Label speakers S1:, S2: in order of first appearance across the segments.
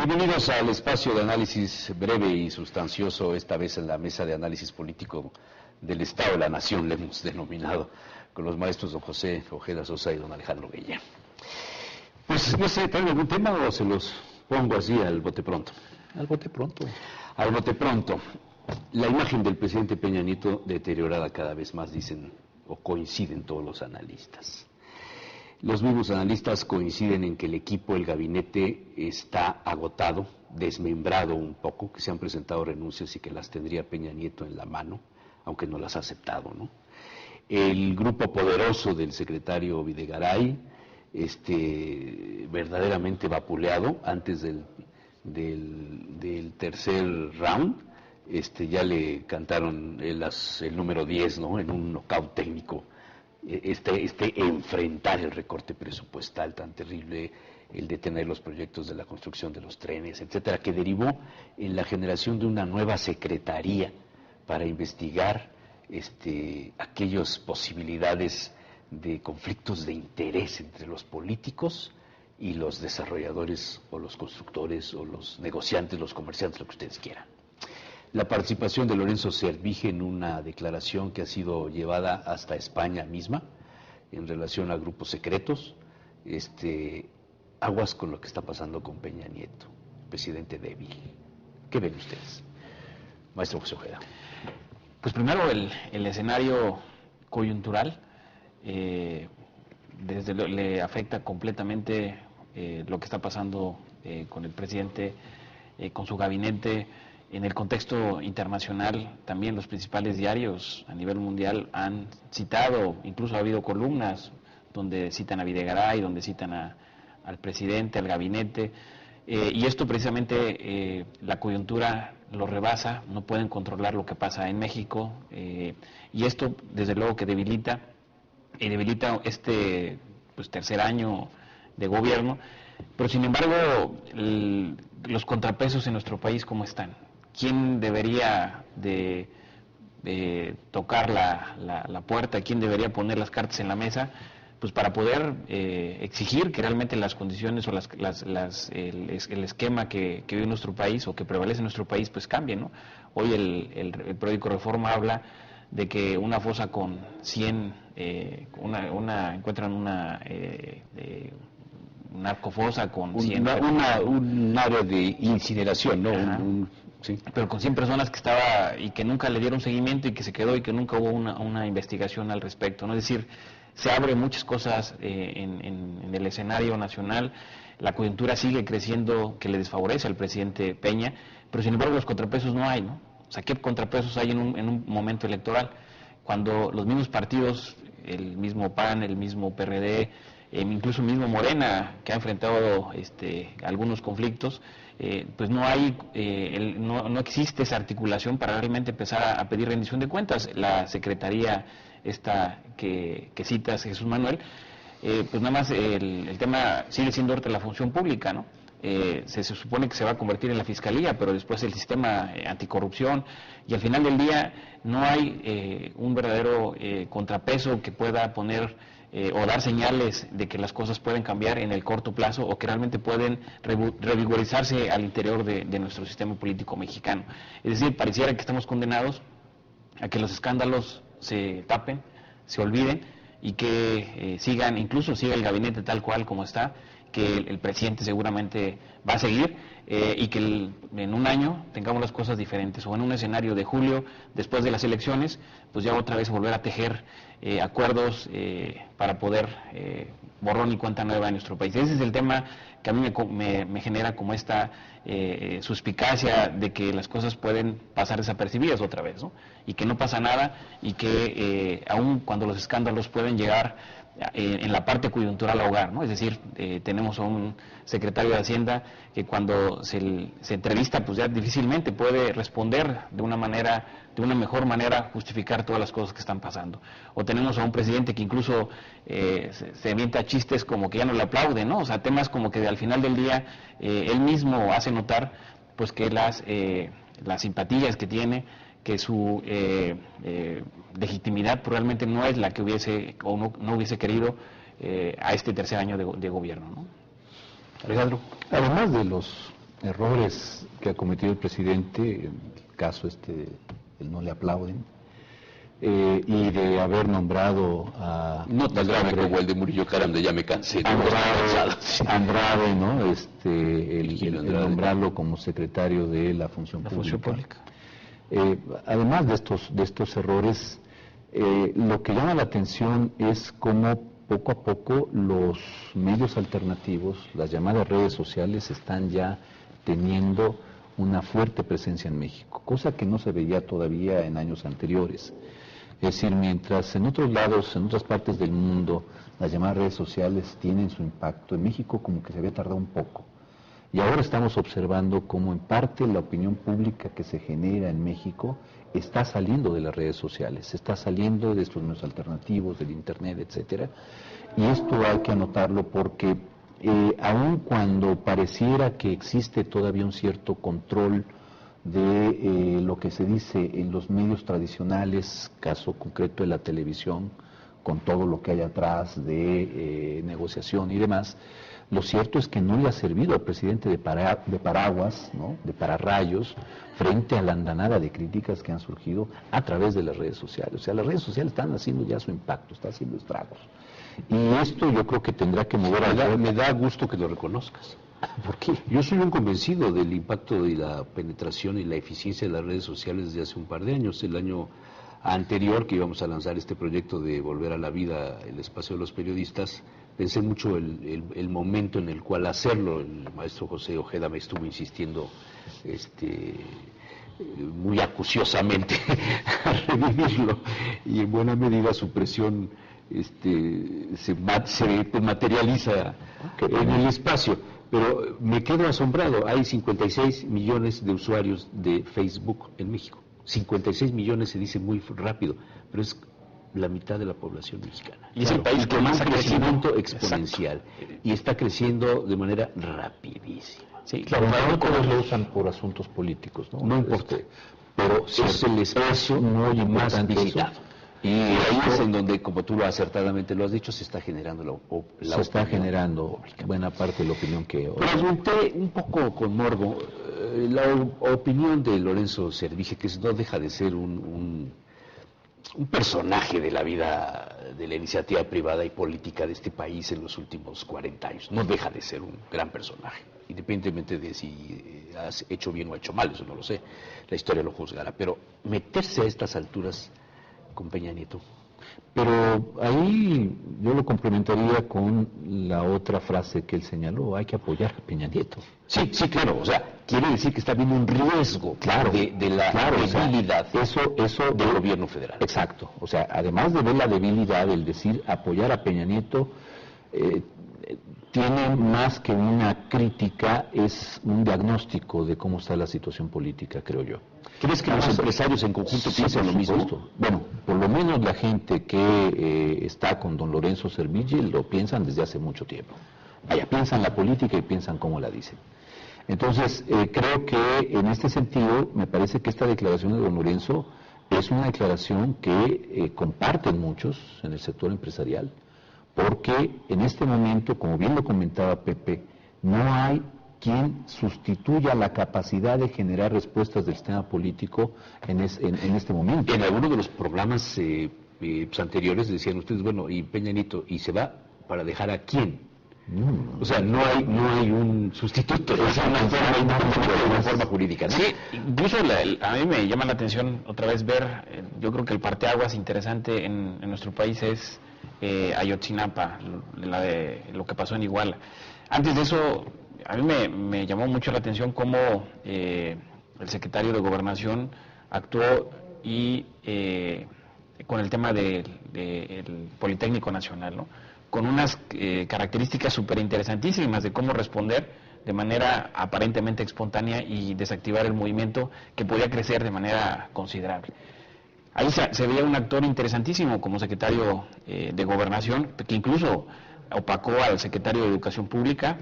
S1: Bienvenidos al espacio de análisis breve y sustancioso, esta vez en la mesa de análisis político del Estado de la Nación, le hemos denominado, con los maestros don José Ojeda Sosa y don Alejandro Guella. Pues no sé, ¿traen algún tema o se los pongo así al bote pronto?
S2: Al bote pronto.
S1: Al bote pronto. La imagen del presidente Peña Nieto deteriorada cada vez más, dicen o coinciden todos los analistas. Los mismos analistas coinciden en que el equipo, el gabinete, está agotado, desmembrado un poco, que se han presentado renuncias y que las tendría Peña Nieto en la mano, aunque no las ha aceptado, ¿no? El grupo poderoso del secretario Videgaray, verdaderamente vapuleado antes del tercer round, ya le cantaron el número 10, ¿no? En un knockout técnico. Enfrentar el recorte presupuestal tan terrible, el detener los proyectos de la construcción de los trenes, etcétera, que derivó en la generación de una nueva secretaría para investigar aquellas posibilidades de conflictos de interés entre los políticos y los desarrolladores o los constructores o los negociantes, los comerciantes, lo que ustedes quieran. La participación de Lorenzo Servige en una declaración que ha sido llevada hasta España misma en relación a grupos secretos, aguas con lo que está pasando con Peña Nieto, presidente débil. ¿Qué ven ustedes? Maestro José Ojeda.
S2: Pues primero el escenario coyuntural, le afecta completamente lo que está pasando con el presidente, con su gabinete. En el contexto internacional, también los principales diarios a nivel mundial han citado, incluso ha habido columnas donde citan a Videgaray, donde citan al presidente, al gabinete, y esto precisamente la coyuntura lo rebasa, no pueden controlar lo que pasa en México, y esto desde luego que debilita tercer año de gobierno, pero sin embargo los contrapesos en nuestro país, ¿cómo están? ¿Quién debería de tocar la puerta? ¿Quién debería poner las cartas en la mesa? Pues para poder exigir que realmente las condiciones o el esquema que vive nuestro país o que prevalece en nuestro país pues cambie, ¿no? Hoy el periódico Reforma habla de que una fosa con 100, encuentran una narcofosa con 100...
S1: Un área de incineración, ¿no?
S2: Sí. Pero con 100 personas que estaba y que nunca le dieron seguimiento y que se quedó y que nunca hubo una investigación al respecto, ¿no? Es decir, se abren muchas cosas en el escenario nacional, la coyuntura sigue creciendo que le desfavorece al presidente Peña, pero sin embargo los contrapesos no hay, ¿no? O sea, ¿qué contrapesos hay en un momento electoral? Cuando los mismos partidos, el mismo PAN, el mismo PRD, incluso el mismo Morena, que ha enfrentado algunos conflictos, pues no hay, no existe esa articulación para realmente empezar a pedir rendición de cuentas. La secretaría esta que citas, Jesús Manuel, pues nada más el tema sigue siendo ahorita la función pública, ¿no? Se supone que se va a convertir en la fiscalía, pero después el sistema anticorrupción, y al final del día no hay un verdadero contrapeso que pueda poner o dar señales de que las cosas pueden cambiar en el corto plazo o que realmente pueden revigorizarse al interior de nuestro sistema político mexicano. Es decir, pareciera que estamos condenados a que los escándalos se tapen, se olviden y que incluso siga el gabinete tal cual como está, que el presidente seguramente va a seguir y que en un año tengamos las cosas diferentes, o en un escenario de julio, después de las elecciones, pues ya otra vez volver a tejer acuerdos para poder borrón y cuenta nueva en nuestro país. Ese es el tema que a mí me genera como esta suspicacia de que las cosas pueden pasar desapercibidas otra vez, ¿no? Y que no pasa nada y que aun cuando los escándalos pueden llegar en la parte coyuntural a hogar, ¿no? Es decir, tenemos a un secretario de Hacienda que cuando se entrevista pues ya difícilmente puede responder de una mejor manera, justificar todas las cosas que están pasando. O tenemos a un presidente que incluso se avienta chistes como que ya no le aplaude, ¿no? O sea, temas como que al final del día él mismo hace notar pues que las simpatías que tiene, que su legitimidad probablemente no es la que hubiese o no hubiese querido a este tercer año de gobierno, ¿no?
S1: Alejandro, además de los
S3: errores que ha cometido el presidente, en el caso el no le aplauden, y de haber nombrado a...
S1: No tan grave como el de Murillo Karam, de ya me cansé.
S3: Andrade, ¿no? El nombrarlo como secretario de la Función Pública. Además de estos errores, lo que llama la atención es cómo poco a poco los medios alternativos, las llamadas redes sociales, están ya teniendo una fuerte presencia en México, cosa que no se veía todavía en años anteriores. Es decir, mientras en otros lados, en otras partes del mundo, las llamadas redes sociales tienen su impacto, en México como que se había tardado un poco. Y ahora estamos observando cómo en parte la opinión pública que se genera en México está saliendo de las redes sociales, está saliendo de estos medios alternativos, del internet, etcétera. Y esto hay que anotarlo porque aun cuando pareciera que existe todavía un cierto control de lo que se dice en los medios tradicionales, caso concreto de la televisión, con todo lo que hay atrás de negociación y demás, lo cierto es que no le ha servido al presidente de paraguas, ¿no?, de pararrayos, frente a la andanada de críticas que han surgido a través de las redes sociales. O sea, las redes sociales están haciendo ya su impacto, están haciendo estragos. Y esto yo creo que tendrá que mover a...
S1: Me da gusto que lo reconozcas. ¿Por qué? Yo soy un convencido del impacto y la penetración y la eficiencia de las redes sociales desde hace un par de años. El año anterior, que íbamos a lanzar este proyecto de volver a la vida el espacio de los periodistas, pensé mucho el momento en el cual hacerlo. El maestro José Ojeda me estuvo insistiendo muy acuciosamente a revivirlo, y en buena medida su presión se materializa en el espacio. Pero me quedo asombrado, hay 56 millones de usuarios de Facebook en México. 56 millones se dice muy rápido, pero es la mitad de la población mexicana.
S2: Y es el país que más ha crecido.
S1: Crecimiento exponencial. Exacto. Y está creciendo de manera rapidísima.
S3: Sí, claro, no todos lo usan por asuntos políticos, ¿no?
S1: No importa, pero es el espacio más visitado. Y ahí es en donde, como tú acertadamente lo has dicho, se está generando
S3: buena parte de la opinión que...
S1: Pregunté un poco con morbo la opinión de Lorenzo Servige, que no deja de ser un personaje de la vida de la iniciativa privada y política de este país en los últimos 40 años. No deja de ser un gran personaje, independientemente de si has hecho bien o hecho mal, eso no lo sé, la historia lo juzgará, pero meterse a estas alturas con Peña Nieto.
S3: Pero ahí yo lo complementaría con la otra frase que él señaló: hay que apoyar a Peña Nieto.
S1: Sí, claro, o sea, quiere decir que está habiendo un riesgo, claro, de la debilidad,
S3: o sea, eso
S1: del gobierno federal.
S3: Exacto, o sea, además de ver la debilidad, el decir apoyar a Peña Nieto tiene más que una crítica, es un diagnóstico de cómo está la situación política, creo yo.
S1: ¿Crees que los empresarios en conjunto piensan lo mismo?
S3: Bueno, por lo menos la gente que está con don Lorenzo Servige lo piensan desde hace mucho tiempo. Vaya, piensan la política y piensan cómo la dicen. Entonces, creo que en este sentido, me parece que esta declaración de don Lorenzo es una declaración que comparten muchos en el sector empresarial, porque en este momento, como bien lo comentaba Pepe, no hay quien sustituya la capacidad de generar respuestas del sistema político en este momento.
S1: En algunos de los programas anteriores decían ustedes, bueno, y Peña Nieto, ¿y se va para dejar a quién? O sea, no hay un sustituto, es una forma jurídica, ¿no?
S2: Sí, incluso a mí me llama la atención otra vez ver, yo creo que el parteaguas interesante en nuestro país es Ayotzinapa, lo que pasó en Iguala. Antes de eso, a mí me llamó mucho la atención cómo el secretario de Gobernación actuó y con el tema del Politécnico Nacional, ¿no?, con unas características súper interesantísimas de cómo responder de manera aparentemente espontánea y desactivar el movimiento que podía crecer de manera considerable. Ahí se veía un actor interesantísimo como secretario de Gobernación, que incluso opacó al secretario de Educación Pública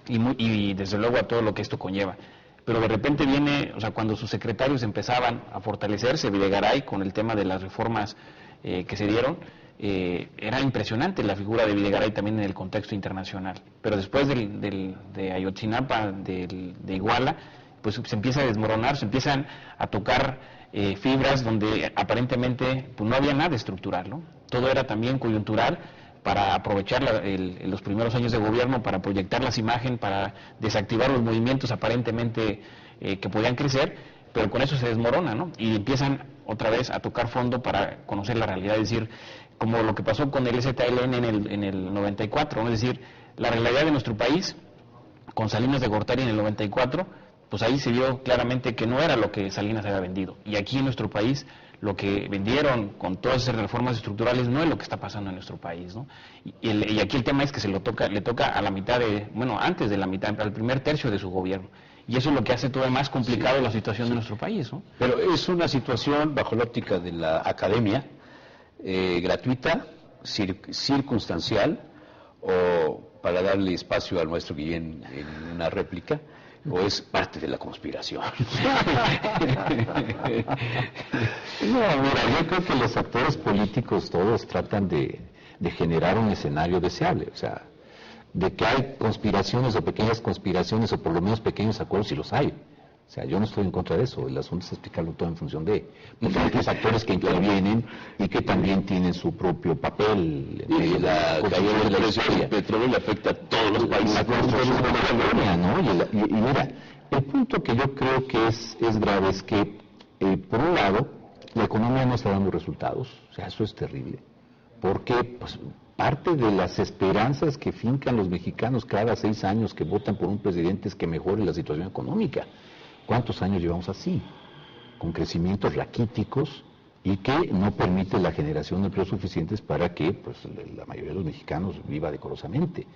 S2: y desde luego a todo lo que esto conlleva. Pero de repente viene, o sea, cuando sus secretarios empezaban a fortalecerse, Videgaray con el tema de las reformas que se dieron, era impresionante la figura de Videgaray también en el contexto internacional. Pero después de Ayotzinapa, de Iguala, pues se empieza a desmoronar, se empiezan a tocar fibras donde aparentemente pues no había nada estructural, ¿no? Todo era también coyuntural para aprovechar los primeros años de gobierno, para proyectar las imágenes, para desactivar los movimientos aparentemente que podían crecer, pero con eso se desmorona, ¿no? Y empiezan otra vez a tocar fondo para conocer la realidad, es decir, como lo que pasó con el ZLN en el 94, ¿no? Es decir, la realidad de nuestro país, con Salinas de Gortari en el 94, pues ahí se vio claramente que no era lo que Salinas había vendido. Y aquí en nuestro país, lo que vendieron con todas esas reformas estructurales no es lo que está pasando en nuestro país, ¿no? Y aquí el tema es que le toca a la mitad antes de la mitad, al primer tercio de su gobierno. Y eso es lo que hace todavía más complicado la situación de nuestro país, ¿no?
S1: Pero es una situación, bajo la óptica de la academia, gratuita, circunstancial, o para darle espacio al maestro Guillén en una réplica, o es parte de la conspiración.
S3: No, mira, yo creo que los actores políticos todos tratan de generar un escenario deseable, o sea, de que hay conspiraciones o pequeñas conspiraciones o por lo menos pequeños acuerdos, si los hay. O sea, yo no estoy en contra de eso, el asunto es explicarlo todo en función de... Porque hay otros actores que intervienen y que también tienen su propio papel.
S1: Y la caída del precio del petróleo le afecta a todos los países.
S3: Y mira, el punto que yo creo que es grave es que, por un lado, la economía no está dando resultados, o sea, eso es terrible, porque pues, parte de las esperanzas que fincan los mexicanos cada 6 años que votan por un presidente es que mejore la situación económica. ¿Cuántos años llevamos así? Con crecimientos raquíticos y que no permite la generación de empleos suficientes para que pues, la mayoría de los mexicanos viva decorosamente.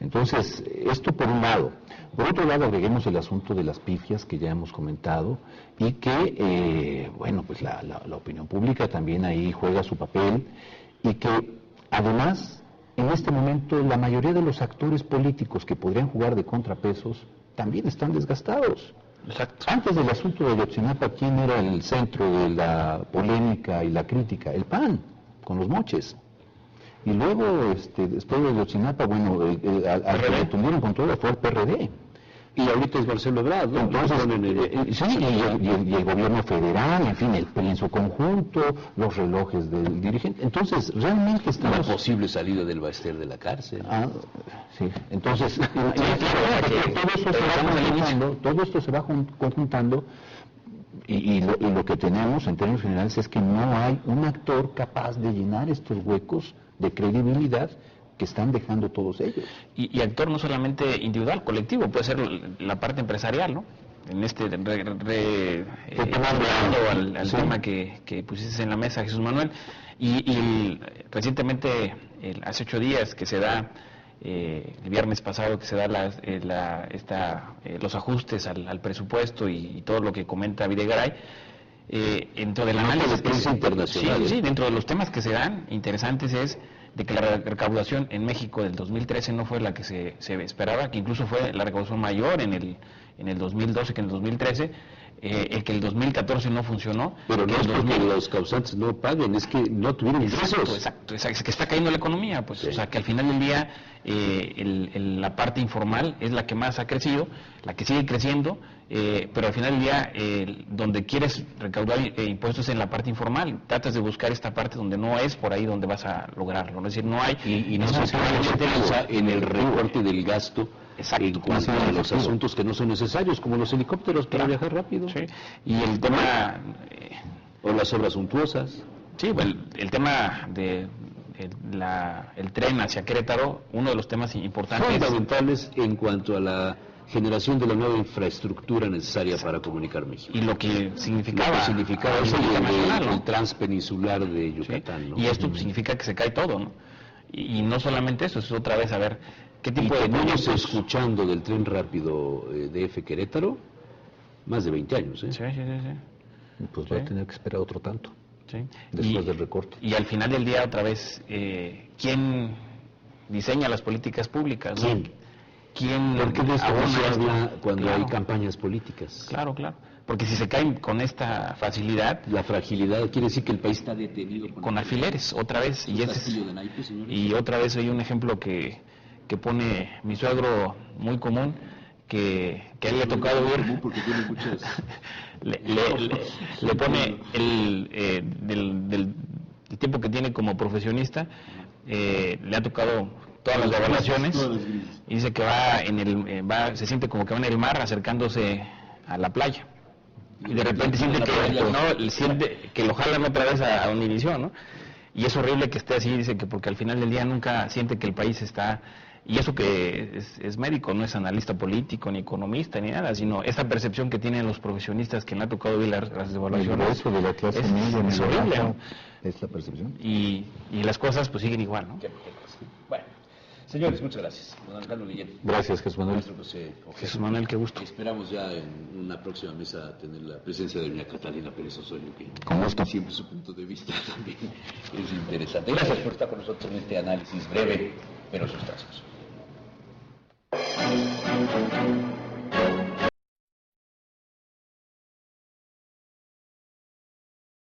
S3: Entonces, esto por un lado. Por otro lado, agreguemos el asunto de las pifias que ya hemos comentado y que, bueno, pues la opinión pública también ahí juega su papel y que, además, en este momento la mayoría de los actores políticos que podrían jugar de contrapesos también están desgastados.
S2: Exacto.
S3: Antes del asunto de Ayotzinapa, ¿quién era el centro de la polémica y la crítica? El PAN, con los moches. Y luego, después de Ayotzinapa, bueno, al que detuvieron con todo fue el PRD.
S1: Y ahorita es Marcelo Ebrard, ¿no?
S3: Entonces, sí, y el gobierno federal, en fin, el PRI en su conjunto, los relojes del dirigente. Entonces, realmente estamos...
S1: Una posible salida del Baester de la cárcel.
S3: Ah, sí. Entonces, todo esto se va conjuntando y lo que tenemos en términos generales es que no hay un actor capaz de llenar estos huecos de credibilidad que están dejando todos ellos.
S2: Y actor no solamente individual, colectivo, puede ser la parte empresarial, ¿no? En al tema que pusiste en la mesa, Jesús Manuel, y recientemente, hace 8 días que se da, el viernes pasado que se da los ajustes al presupuesto y todo lo que comenta Videgaray, dentro del análisis
S1: de prensa internacional.
S2: Sí, dentro de los temas que se dan, interesantes es de que la recaudación en México del 2013 no fue la que se esperaba, que incluso fue la recaudación mayor en el 2012 que en el 2013, que el 2014 no funcionó.
S1: Pero no es porque los causantes no paguen, es que no tuvieron ingresos.
S2: Exacto, es que está cayendo la economía, pues, sí. O sea, que al final del día la parte informal es la que más ha crecido, la que sigue creciendo, pero al final del día donde quieres recaudar impuestos en la parte informal, tratas de buscar esta parte donde no es por ahí donde vas a lograrlo, ¿no? Es decir, no hay...
S1: Y no se piensa en el recorte del gasto.
S2: Exacto,
S1: en cuanto a los asuntos que no son necesarios, como los helicópteros para viajar rápido.
S2: Sí. Y el tema...
S1: o las obras suntuosas.
S2: Sí, el tema de el tren hacia Querétaro, uno de los temas importantes...
S1: Fundamentales en cuanto a la generación de la nueva infraestructura necesaria para comunicar México.
S2: Y lo que significaba
S1: el transpeninsular de Yucatán.
S2: Sí.
S1: ¿no?
S2: Y esto significa que se cae todo, ¿no? Y no solamente eso, es otra vez a ver qué tipo de
S1: proyectos... escuchando del tren rápido DF Querétaro más de 20 años.
S2: Sí.
S3: Pues va a tener que esperar otro tanto.
S2: Sí.
S3: Después del recorte.
S2: Y al final del día, otra vez, ¿quién diseña las políticas públicas? ¿No? quién
S1: Porque de esto no se
S2: abona
S1: habla
S2: esto.
S1: cuando
S2: Claro.
S1: hay campañas políticas.
S2: Claro, claro. Porque si se caen con esta facilidad,
S1: La fragilidad quiere decir que el país está detenido
S2: con alfileres, otra vez. Y, ese
S1: castillo de naipes, señores.
S2: y otra vez hay un ejemplo que pone mi suegro muy común, que a él le ha tocado ver,
S1: Porque tiene muchas...
S2: le pone del tiempo que tiene como profesionista, le ha tocado todas las evaluaciones, y dice que se siente como que va en el mar acercándose a la playa. Y de repente siente que lo jalan otra vez a donde inició, ¿no? Y es horrible que esté así, dice que porque al final del día nunca siente que el país está, y eso que es médico, no es analista político, ni economista, ni nada, sino esta percepción que tienen los profesionistas que le ha tocado ver las evaluaciones.
S3: De la clase media,
S2: Es horrible, ¿no?
S3: Es la percepción.
S2: Y las cosas pues siguen igual, ¿no?
S1: Bueno, señores, muchas gracias. Don Alejandro Guillén.
S3: Gracias, Jesús Manuel.
S2: Jesús Manuel, qué gusto.
S1: Esperamos ya en una próxima mesa tener la presencia de doña Catalina Pérez Osorio, que
S3: Conozco.
S1: siempre su punto de vista también es interesante. Gracias por estar con nosotros en este análisis breve, pero sustancioso.